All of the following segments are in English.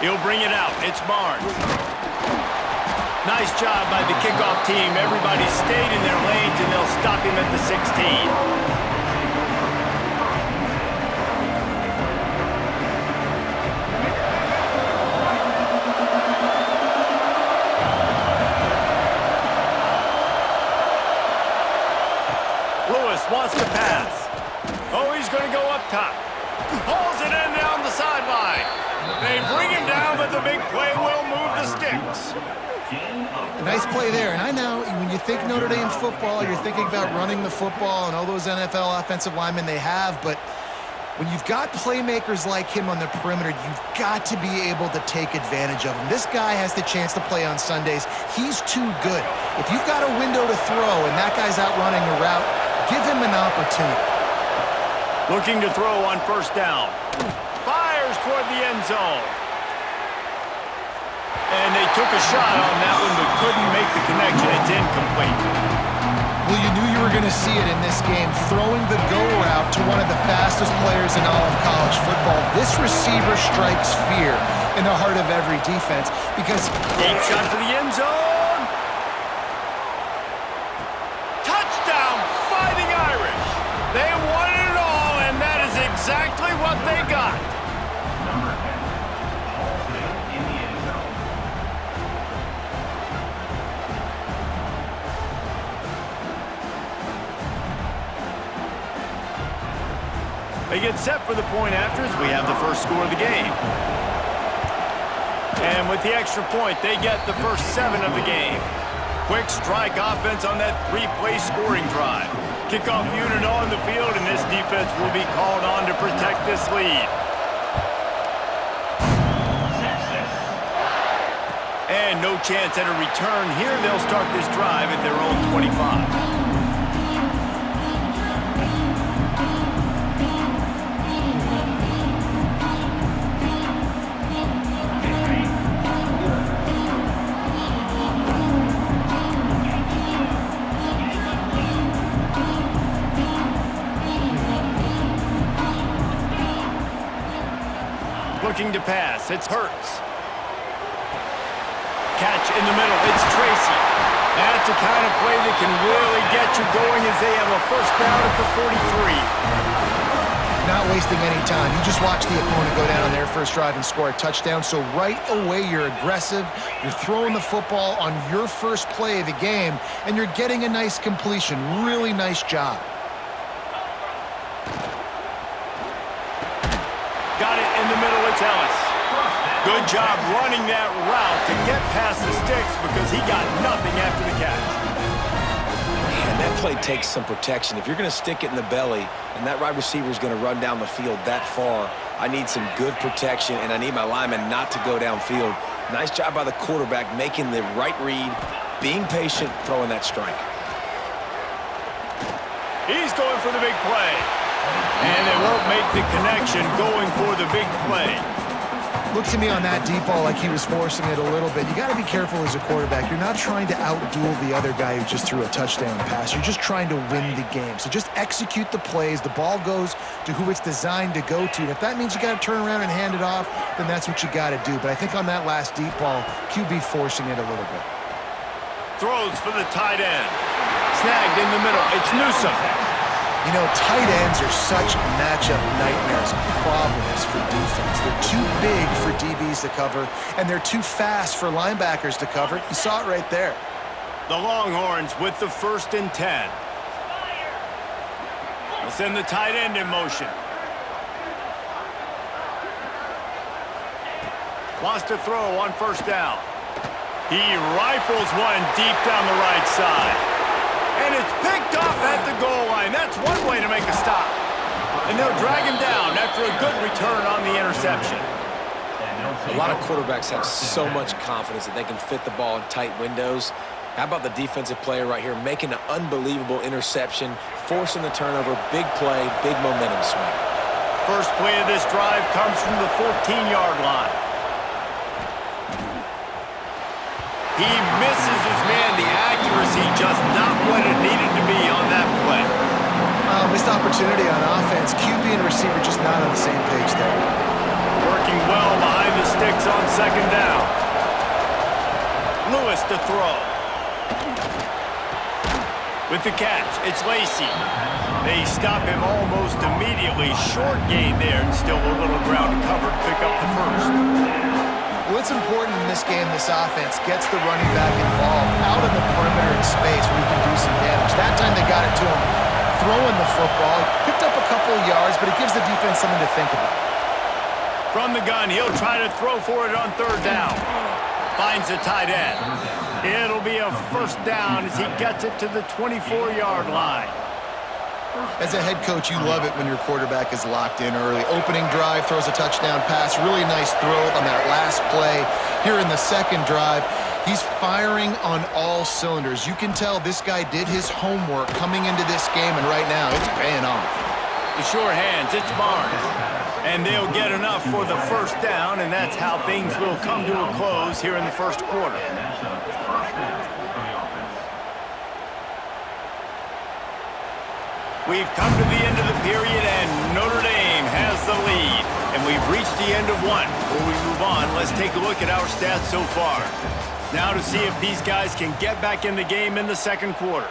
He'll bring it out. It's Barnes. Nice job by the kickoff team. Everybody stayed in their lanes, and they'll stop him at the 16. Wants to pass. Oh, he's going to go up top. Pulls it in down the sideline. They bring him down, but the big play will move the sticks. A nice play there. And I know when you think Notre Dame football, you're thinking about running the football and all those NFL offensive linemen they have, but when you've got playmakers like him on the perimeter, you've got to be able to take advantage of him. This guy has the chance to play on Sundays. He's too good. If you've got a window to throw and that guy's out running a route, give him an opportunity. Looking to throw on first down. Fires toward the end zone. And they took a shot on that one, but couldn't make the connection. It's incomplete. Well, you knew you were going to see it in this game, throwing the go route to one of the fastest players in all of college football. This receiver strikes fear in the heart of every defense because... Deep shot for the end zone. Touchdown, Fighting Irish. They won it all, and that is exactly what they got. They get set for the point after as we have the first score of the game. And with the extra point, they get the first 7 of the game. Quick strike offense on that 3-play scoring drive. Kickoff unit on the field, and this defense will be called on to protect this lead. And no chance at a return here. They'll start this drive at their own 25. Looking to pass, it's Hurts. Catch in the middle, it's Tracy. That's the kind of play that can really get you going as they have a first down at the 43. Not wasting any time. You just watch the opponent go down on their first drive and score a touchdown. So right away, you're aggressive. You're throwing the football on your first play of the game, and you're getting a nice completion. Really nice job. Got it in the middle, it's Ellis. Good job running that route to get past the sticks because he got nothing after the catch. Man, that play takes some protection. If you're going to stick it in the belly and that wide receiver is going to run down the field that far, I need some good protection, and I need my lineman not to go downfield. Nice job by the quarterback making the right read, being patient, throwing that strike. He's going for the big play. And they won't make the connection going for the big play. Looked to me on that deep ball like he was forcing it a little bit. You got to be careful as a quarterback. You're not trying to outduel the other guy who just threw a touchdown pass. You're just trying to win the game. So just execute the plays. The ball goes to who it's designed to go to. And if that means you got to turn around and hand it off, then that's what you got to do. But I think on that last deep ball, QB forcing it a little bit. Throws for the tight end. Snagged in the middle. It's Newsome. You know, tight ends are such matchup nightmares and problems for defense. They're too big for DBs to cover, and they're too fast for linebackers to cover. You saw it right there. The Longhorns with the 1st and 10. They'll send the tight end in motion. Wants to throw on first down. He rifles one deep down the right side. And it's picked off at the goal line. That's one way to make a stop. And they'll drag him down after a good return on the interception. A lot of quarterbacks have so much confidence that they can fit the ball in tight windows. How about the defensive player right here making an unbelievable interception, forcing the turnover, big play, big momentum swing. First play of this drive comes from the 14-yard line. He misses his man. The accuracy just not what it needed to be on that play. Missed opportunity on offense. QB and receiver just not on the same page there. Working well behind the sticks on second down. Lewis to throw. With the catch, it's Lacy. They stop him almost immediately. Short gain there, and still a little ground to cover to pick up the first. What's important in this game, this offense gets the running back involved out in the perimeter in space where he can do some damage. That time they got it to him throwing the football. He picked up a couple of yards, but it gives the defense something to think about. From the gun, he'll try to throw for it on third down. Finds the tight end. It'll be a first down as he gets it to the 24-yard line. As a head coach, you love it when your quarterback is locked in early. Opening drive, throws a touchdown pass. Really nice throw on that last play. Here in the second drive, he's firing on all cylinders. You can tell this guy did his homework coming into this game, and right now it's paying off. The sure hands, it's Barnes. And they'll get enough for the first down, and that's how things will come to a close here in the first quarter. We've come to the end of the period, and Notre Dame has the lead. And we've reached the end of one. Before we move on, let's take a look at our stats so far. Now to see if these guys can get back in the game in the second quarter.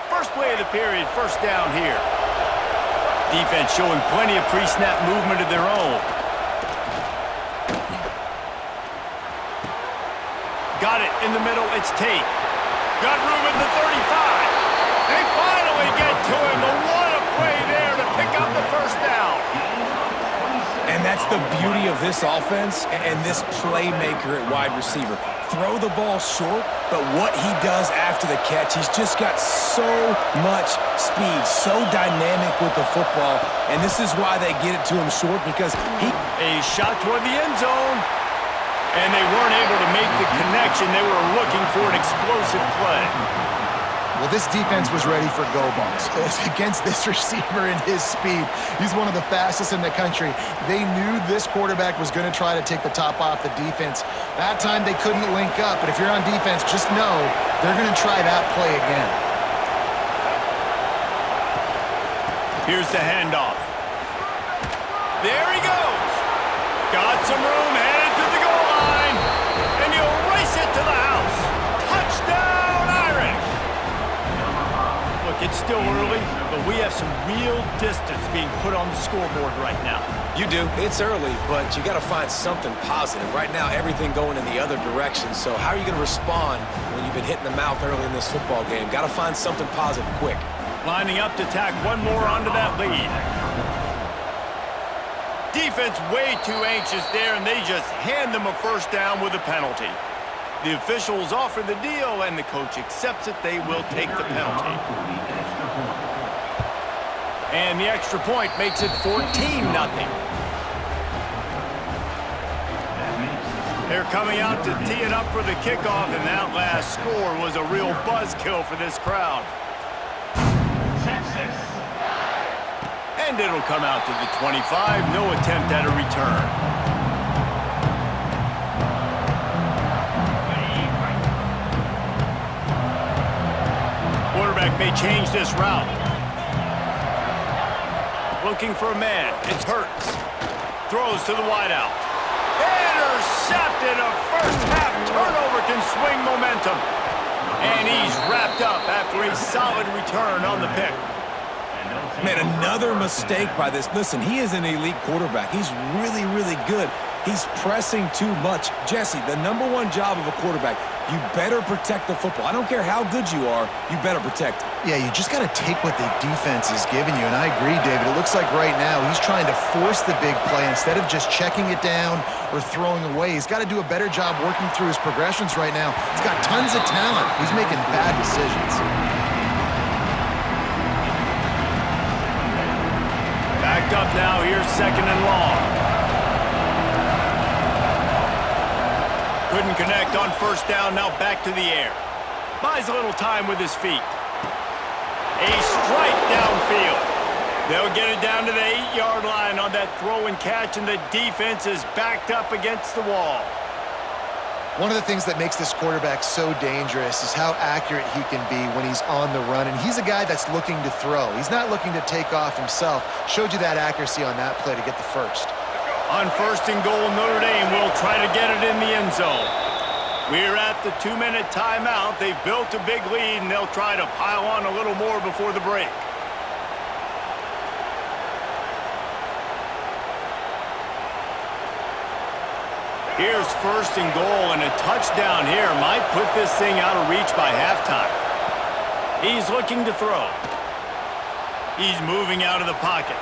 First play of the period, first down here. Defense showing plenty of pre-snap movement of their own. Got it in the middle, it's Tate. Got room at the 35. They finally get to him, but what a play there to pick up the first down. And that's the beauty of this offense and this playmaker at wide receiver. Throw the ball short, but what he does after the catch, he's just got so much speed, so dynamic with the football, and this is why they get it to him short, because he... A shot toward the end zone, and they weren't able to make the connection. They were looking for an explosive play. Well, this defense was ready for go bumps against this receiver and his speed. He's one of the fastest in the country. They knew this quarterback was going to try to take the top off the defense. That time they couldn't link up, but if you're on defense, just know they're going to try that play again. Here's the handoff. There he goes. Got some room, headed to the goal line, and he'll race it to the house. Touchdown, Irish! Look, it's still early, but we have some real distance being put on the scoreboard right now. You do. It's early, but you got to find something positive. Right now, everything going in the other direction, so how are you going to respond when you've been hit in the mouth early in this football game? Got to find something positive quick. Lining up to tack one more onto that lead. Defense way too anxious there, and they just hand them a first down with a penalty. The officials offer the deal, and the coach accepts it. They will take the penalty. And the extra point makes it 14-0. They're coming out to tee it up for the kickoff, and that last score was a real buzzkill for this crowd. And it'll come out to the 25. No attempt at a return. Quarterback may change this route. Looking for a man. It's Hurts. Throws to the wideout. Intercepted. A first-half turnover can swing momentum. And he's wrapped up after a solid return on the pick. Man, another mistake by this. Listen, he is an elite quarterback. He's really, really good. He's pressing too much. Jesse, the number one job of a quarterback, you better protect the football. I don't care how good you are, you better protect it. Yeah, you just got to take what the defense is giving you, and I agree, David. It looks like right now he's trying to force the big play instead of just checking it down or throwing away. He's got to do a better job working through his progressions right now. He's got tons of talent. He's making bad decisions. Backed up now, here's second and long. Couldn't connect on first down, now back to the air. Buys a little time with his feet. A strike downfield. They'll get it down to the 8-yard line on that throw and catch, and the defense is backed up against the wall. One of the things that makes this quarterback so dangerous is how accurate he can be when he's on the run, and he's a guy that's looking to throw. He's not looking to take off himself. Showed you that accuracy on that play to get the first. On 1st and goal, Notre Dame will try to get it in the end zone. We're at the 2-minute timeout. They've built a big lead, and they'll try to pile on a little more before the break. Here's 1st and goal, and a touchdown here might put this thing out of reach by halftime. He's looking to throw. He's moving out of the pocket.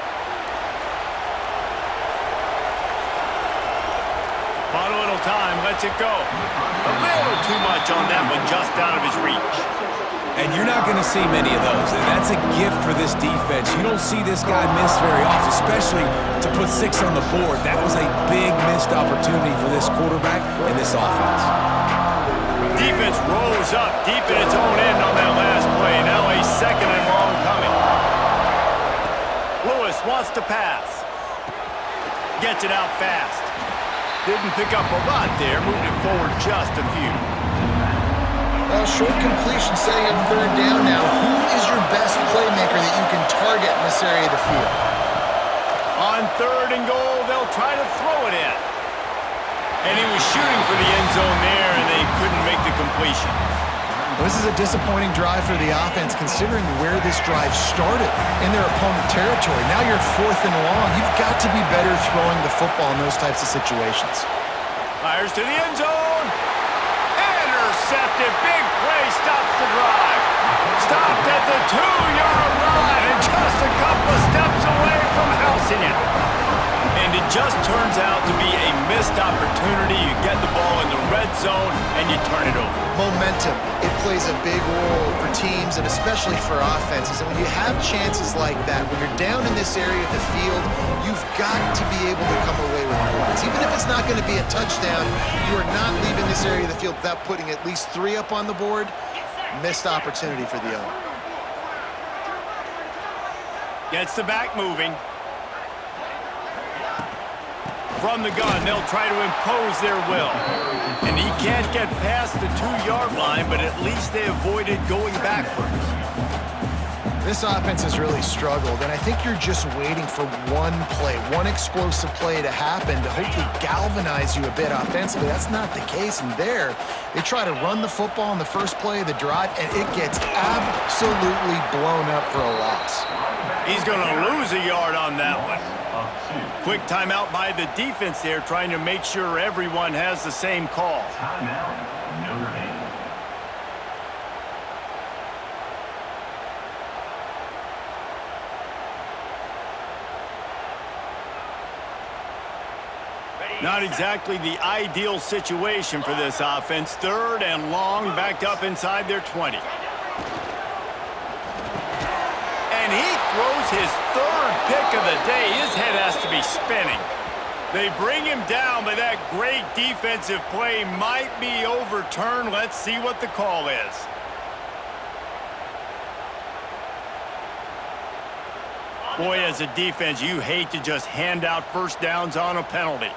On a little time, lets it go. A little too much on that one, just out of his reach. And you're not going to see many of those, and that's a gift for this defense. You don't see this guy miss very often, especially to put 6 on the board. That was a big missed opportunity for this quarterback and this offense. Defense rolls up deep in its own end on that last play. Now a 2nd and long coming. Lewis wants to pass. Gets it out fast. Didn't pick up a lot there, moving it forward just a few. Well, short completion setting up 3rd down now. Who is your best playmaker that you can target in this area of the field? On 3rd and goal, they'll try to throw it in. And he was shooting for the end zone there, and they couldn't make the completion. Well, this is a disappointing drive for the offense, considering where this drive started in their opponent territory. Now you're 4th and long. You've got to be better throwing the football in those types of situations. Fires to the end zone. Intercepted. Big play. Stops the drive. Stopped at the 2-yard line and just a couple of steps away from housing it. And it just turns out to be a missed opportunity. You get the ball in the red zone and you turn it over. Momentum. It plays a big role for teams and especially for offenses. And when you have chances like that, when you're down in this area of the field, you've got to be able to come away with points. Even if it's not going to be a touchdown, you are not leaving this area of the field without putting at least 3 up on the board. Missed opportunity for the owner. Gets the back moving. From the gun, they'll try to impose their will. And he can't get past the 2-yard line, but at least they avoided going backwards. This offense has really struggled, and I think you're just waiting for one play, one explosive play to happen to hopefully galvanize you a bit offensively. That's not the case, and there, they try to run the football in the first play of the drive, and it gets absolutely blown up for a loss. He's going to lose a yard on that one. Quick timeout by the defense there, trying to make sure everyone has the same call. Not exactly the ideal situation for this offense. 3rd and long, backed up inside their 20. And he throws his 3rd pick of the day. His head has to be spinning. They bring him down, but that great defensive play might be overturned. Let's see what the call is. Boy, as a defense, you hate to just hand out 1st downs on a penalty.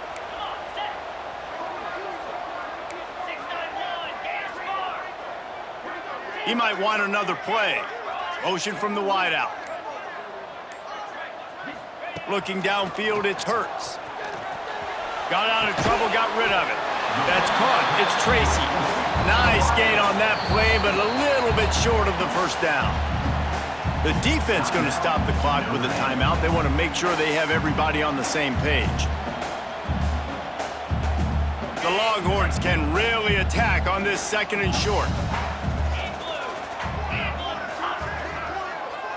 He might want another play. Motion from the wideout. Looking downfield, it's Hurts. Got out of trouble, got rid of it. That's caught. It's Tracy. Nice gain on that play, but a little bit short of the 1st down. The defense going to stop the clock with a timeout. They want to make sure they have everybody on the same page. The Longhorns can really attack on this 2nd and short.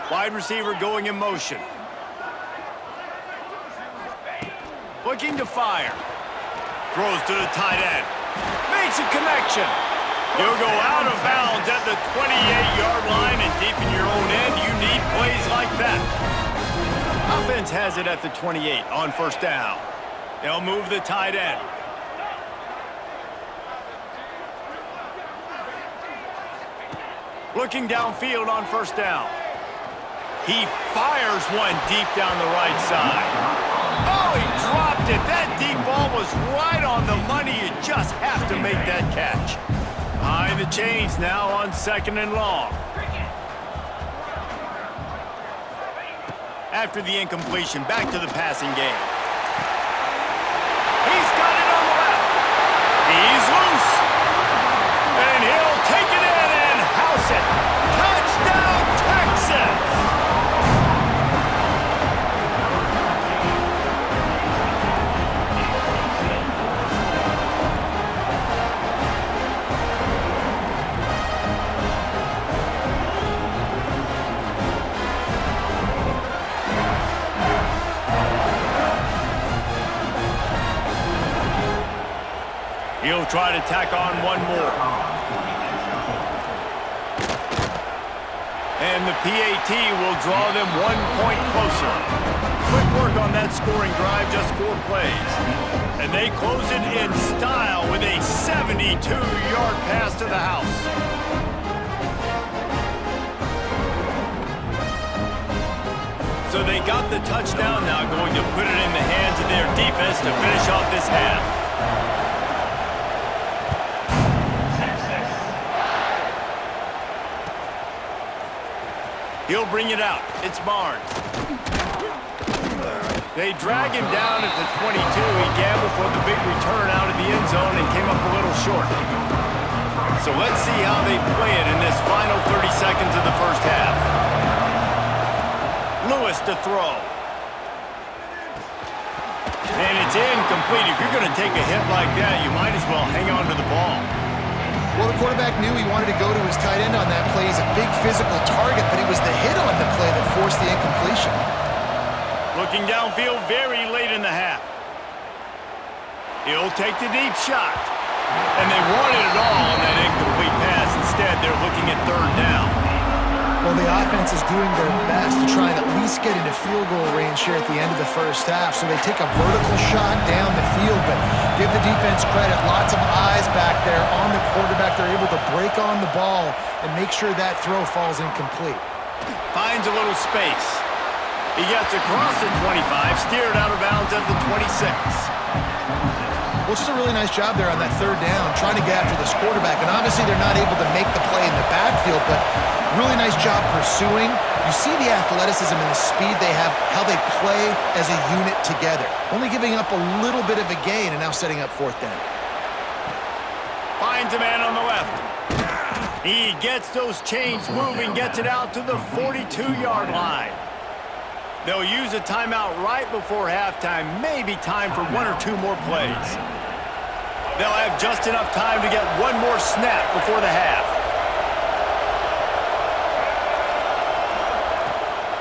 Wide receiver going in motion. Looking to fire. Throws to the tight end. Makes a connection. He'll go out of bounds at the 28-yard line, and deep in your own end, you need plays like that. Offense has it at the 28 on 1st down. They'll move the tight end. Looking downfield on 1st down. He fires one deep down the right side. Oh, he dropped it. That deep ball was right on the money. You just have to make that catch. Behind the chains now on 2nd and long. After the incompletion, back to the passing game. He'll try to tack on one more. And the PAT will draw them 1 point closer. Quick work on that scoring drive, just 4 plays. And they close it in style with a 72-yard pass to the house. So they got the touchdown now, going to put it in the hands of their defense to finish off this half. He'll bring it out. It's Barnes. They drag him down at the 22. He gambled for the big return out of the end zone and came up a little short. So let's see how they play it in this final 30 seconds of the first half. Lewis to throw. And it's incomplete. If you're going to take a hit like that, you might as well hang on to the ball. Well, the quarterback knew he wanted to go to his tight end on that play. He's a big physical target, but it was the hit on the play that forced the incompletion. Looking downfield very late in the half. He'll take the deep shot. And they wanted it all on that incomplete pass. Instead, they're looking at third down. Well, the offense is doing their best to try and at least get into field goal range here at the end of the first half. So they take a vertical shot down the field, but give the defense credit. Lots of eyes back there on the quarterback. They're able to break on the ball and make sure that throw falls incomplete. Finds a little space. He gets across the 25, steered out of bounds at the 26. Well, just a really nice job there on that third down, trying to get after this quarterback. And obviously they're not able to make the play in the backfield, but really nice job pursuing. You see the athleticism and the speed they have, how they play as a unit together. Only giving up a little bit of a gain and now setting up fourth down. Finds a man on the left. He gets those chains moving, gets it out to the 42-yard line. They'll use a timeout right before halftime, maybe time for 1 or 2 more plays. They'll have just enough time to get one more snap before the half.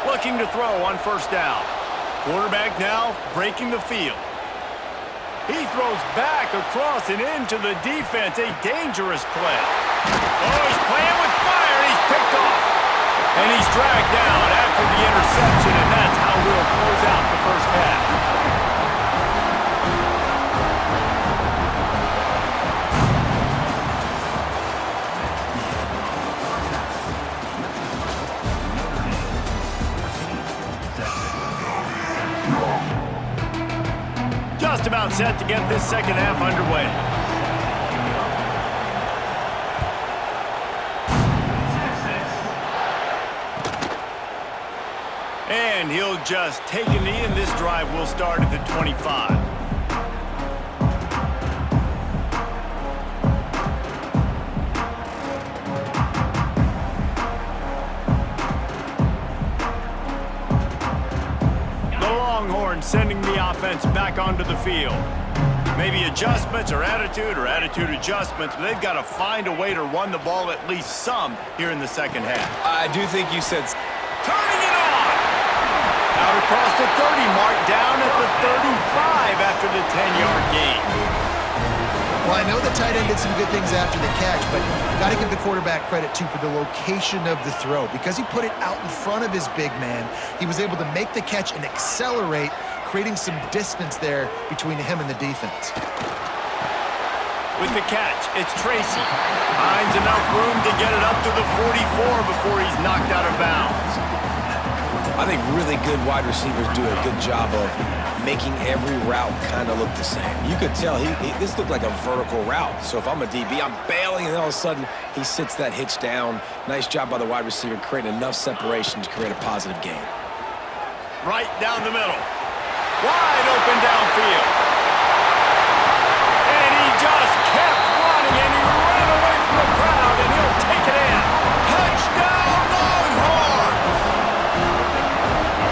Looking to throw on first down. Quarterback now breaking the field. He throws back across and into the defense. A dangerous play. Oh, he's playing with fire. He's picked off. And he's dragged down after the interception, and that's how we'll close out the first half. Just about set to get this second half underway. And he'll just take a knee, and this drive will start at the 25. The Longhorns sending the offense back onto the field. Maybe adjustments or attitude adjustments, but they've got to find a way to run the ball at least some here in the second half. I do think you said... Turning it on! Out across the 30 mark, down at the 35 after the 10-yard gain. Well, I know the tight end did some good things after the catch, but got to give the quarterback credit, too, for the location of the throw. Because he put it out in front of his big man, he was able to make the catch and accelerate, creating some distance there between him and the defense. With the catch, it's Tracy. Finds enough room to get it up to the 44 before he's knocked out of bounds. I think really good wide receivers do a good job of making every route kind of look the same. You could tell this looked like a vertical route. So if I'm a DB, I'm bailing, and all of a sudden he sits that hitch down. Nice job by the wide receiver creating enough separation to create a positive gain. Right down the middle. Wide open downfield. And he just kept running, and he ran away from the crowd, and he'll take it in. Touchdown, Longhorns!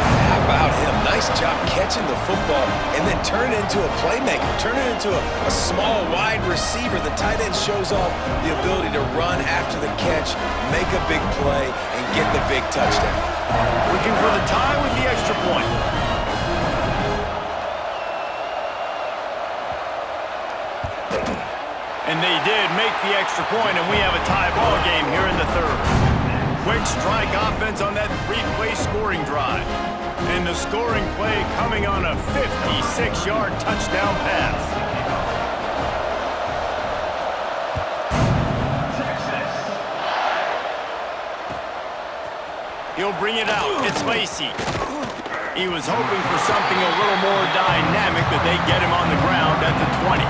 How about him? Nice job catching the football and then turn it into a playmaker, turn it into a small wide receiver. The tight end shows off the ability to run after the catch, make a big play, and get the big touchdown. Looking for the tie with the extra point. And they did make the extra point, and we have a tie ball game here in the third. Quick strike offense on that 3-play scoring drive. And the scoring play coming on a 56-yard touchdown pass. He'll bring it out. It's Lacy. He was hoping for something a little more dynamic, but they get him on the ground at the 20.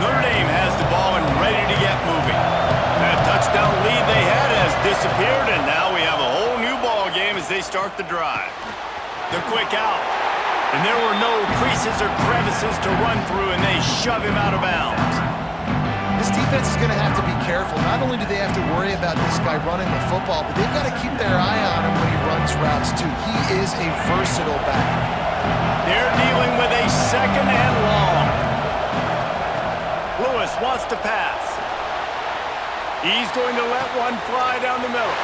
Notre Dame has the ball and ready to get moving. That touchdown lead they had has disappeared, and now we have a whole new ball game as they start the drive. The quick out. And there were no creases or crevices to run through, and they shove him out of bounds. This defense is going to have to be careful. Not only do they have to worry about this guy running the football, but they've got to keep their eye on him when he runs routes, too. He is a versatile back. They're dealing with a second and long. Lewis wants to pass. He's going to let one fly down the middle.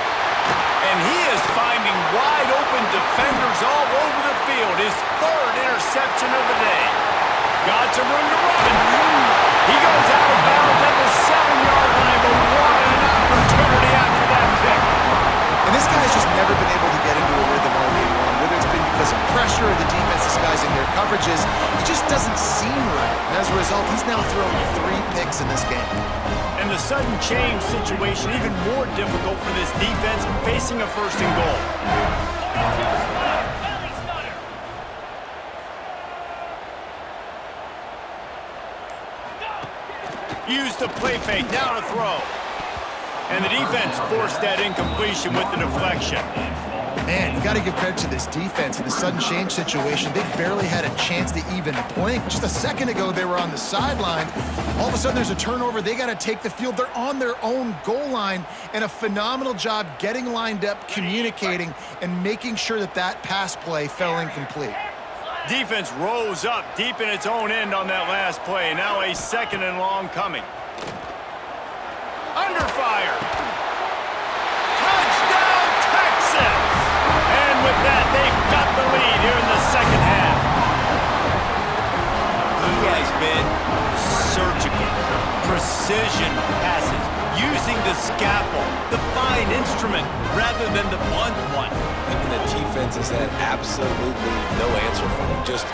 And he is finding wide-open defenders all over the field. His third interception of the day. Got some room to run. He goes out of bounds at the 7-yard line, but what an opportunity after that pick. And this guy's just never been able to get into a rhythm all game long, whether it's been because of pressure or the defense disguising their coverages. It just doesn't seem right. And as a result, he's now thrown 3 picks in this game. And the sudden change situation even more difficult for this defense facing a first and goal. Use the play fake, now to throw. And the defense forced that incompletion with the deflection. Man, you got to give credit to this defense in the sudden change situation. They barely had a chance to even blink. Just a second ago, they were on the sideline. All of a sudden, there's a turnover. They got to take the field. They're on their own goal line, and a phenomenal job getting lined up, communicating, and making sure that that pass play fell incomplete. Defense rose up deep in its own end on that last play. Now a second and long coming. Under fire. Touchdown, Texas! And with that, they've got the lead here in the second half. He has been surgical, precision passes, using the scalpel, the fine instrument, rather than the blunt one. And the defense has had absolutely no answer for him. Just,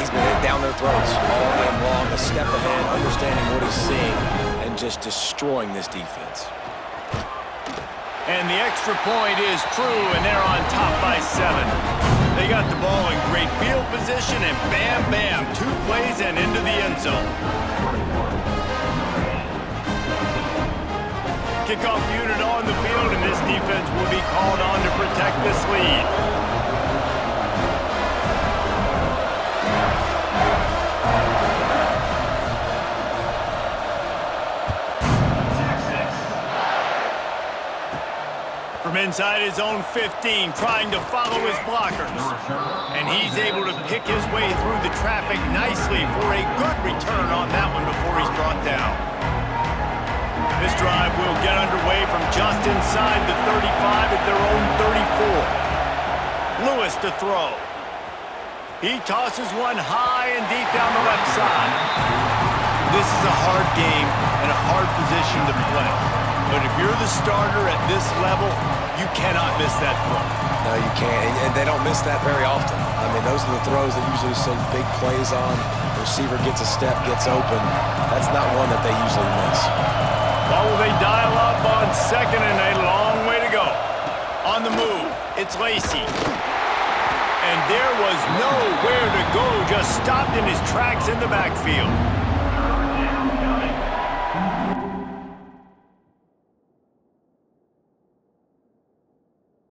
he's been down their throats all game long, a step ahead, understanding what he's seeing, and just destroying this defense. And the extra point is true, and they're on top by 7. They got the ball in great field position, and bam, bam, 2 plays and into the end zone. Kickoff unit on the field, and this defense will be called on to protect this lead. From inside his own 15, trying to follow his blockers. And he's able to pick his way through the traffic nicely for a good return on that one before he's brought down. This drive will get underway from just inside the 35 at their own 34. Lewis to throw. He tosses one high and deep down the left side. This is a hard game and a hard position to play. But if you're the starter at this level, you cannot miss that throw. No, you can't, and they don't miss that very often. I mean, those are the throws that usually send big plays on. The receiver gets a step, gets open. That's not one that they usually miss. Well, will they dial up on second and a long way to go? On the move, it's Lacy. And there was nowhere to go, just stopped in his tracks in the backfield.